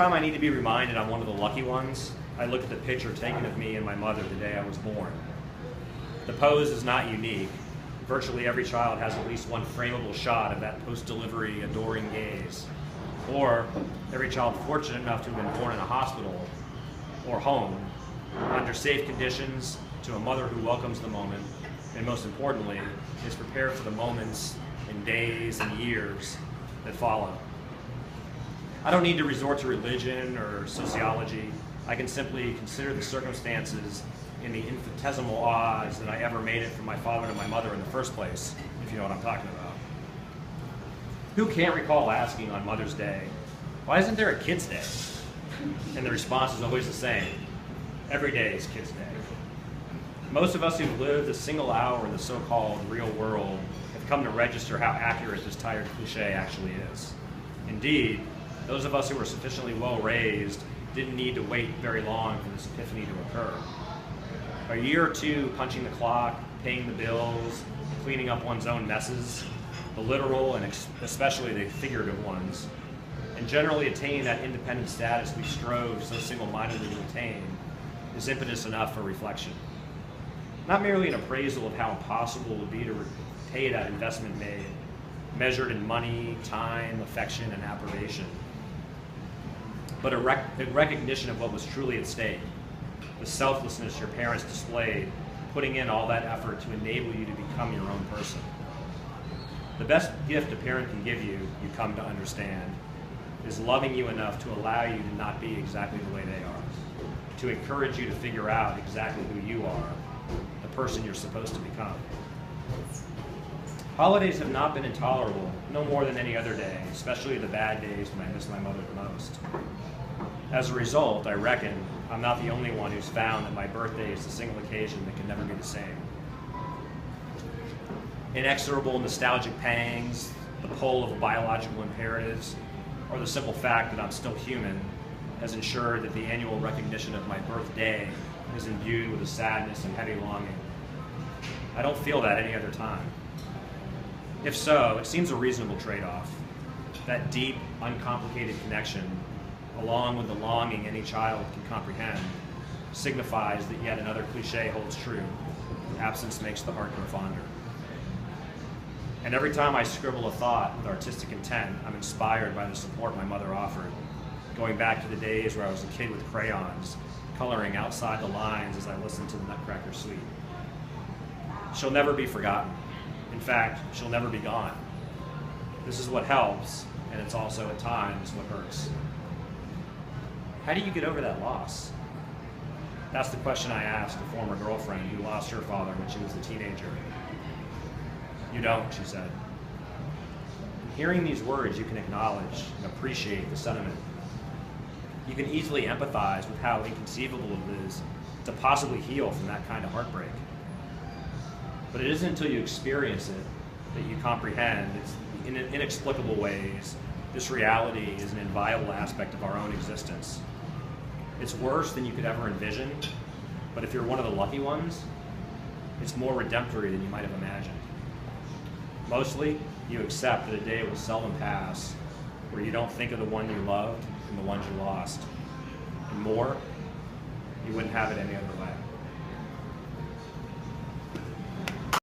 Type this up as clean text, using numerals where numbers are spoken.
Time I need to be reminded I'm one of the lucky ones, I look at the picture taken of me and my mother the day I was born. The pose is not unique. Virtually every child has at least one frameable shot of that post-delivery adoring gaze. Or every child fortunate enough to have been born in a hospital or home, under safe conditions, to a mother who welcomes the moment, and most importantly, is prepared for the moments and days and years that follow. I don't need to resort to religion or sociology. I can simply consider the circumstances and the infinitesimal odds that I ever made it from my father to my mother in the first place, if you know what I'm talking about. Who can't recall asking on Mother's Day, why isn't there a Kids Day? And the response is always the same. Every day is Kids Day. Most of us who've lived a single hour in the so-called real world have come to register how accurate this tired cliche actually is. Indeed, those of us who were sufficiently well raised didn't need to wait very long for this epiphany to occur. A year or two punching the clock, paying the bills, cleaning up one's own messes, the literal and especially the figurative ones, and generally attaining that independent status we strove so single-mindedly to attain, is impetus enough for reflection. Not merely an appraisal of how impossible it would be to repay that investment made, measured in money, time, affection, and approbation, but a recognition of what was truly at stake, the selflessness your parents displayed, putting in all that effort to enable you to become your own person. The best gift a parent can give you, you come to understand, is loving you enough to allow you to not be exactly the way they are, to encourage you to figure out exactly who you are, the person you're supposed to become. Holidays have not been intolerable, no more than any other day, especially the bad days when I miss my mother the most. As a result, I reckon I'm not the only one who's found that my birthday is a single occasion that can never be the same. Inexorable nostalgic pangs, the pull of biological imperatives, or the simple fact that I'm still human has ensured that the annual recognition of my birthday is imbued with a sadness and heavy longing. I don't feel that any other time. If so, it seems a reasonable trade-off. That deep, uncomplicated connection, along with the longing any child can comprehend, signifies that yet another cliche holds true: absence makes the heart grow fonder. And every time I scribble a thought with artistic intent, I'm inspired by the support my mother offered, going back to the days where I was a kid with crayons, coloring outside the lines as I listened to the Nutcracker Suite. She'll never be forgotten. In fact, she'll never be gone. This is what helps, and it's also at times what hurts. How do you get over that loss? That's the question I asked a former girlfriend who lost her father when she was a teenager. You don't, she said. Hearing these words, you can acknowledge and appreciate the sentiment. You can easily empathize with how inconceivable it is to possibly heal from that kind of heartbreak. But it isn't until you experience it that you comprehend it's in inexplicable ways this reality is an inviolable aspect of our own existence. It's worse than you could ever envision, but if you're one of the lucky ones, it's more redemptory than you might have imagined. Mostly, you accept that a day will seldom pass where you don't think of the one you loved and the ones you lost. And more, you wouldn't have it any other way.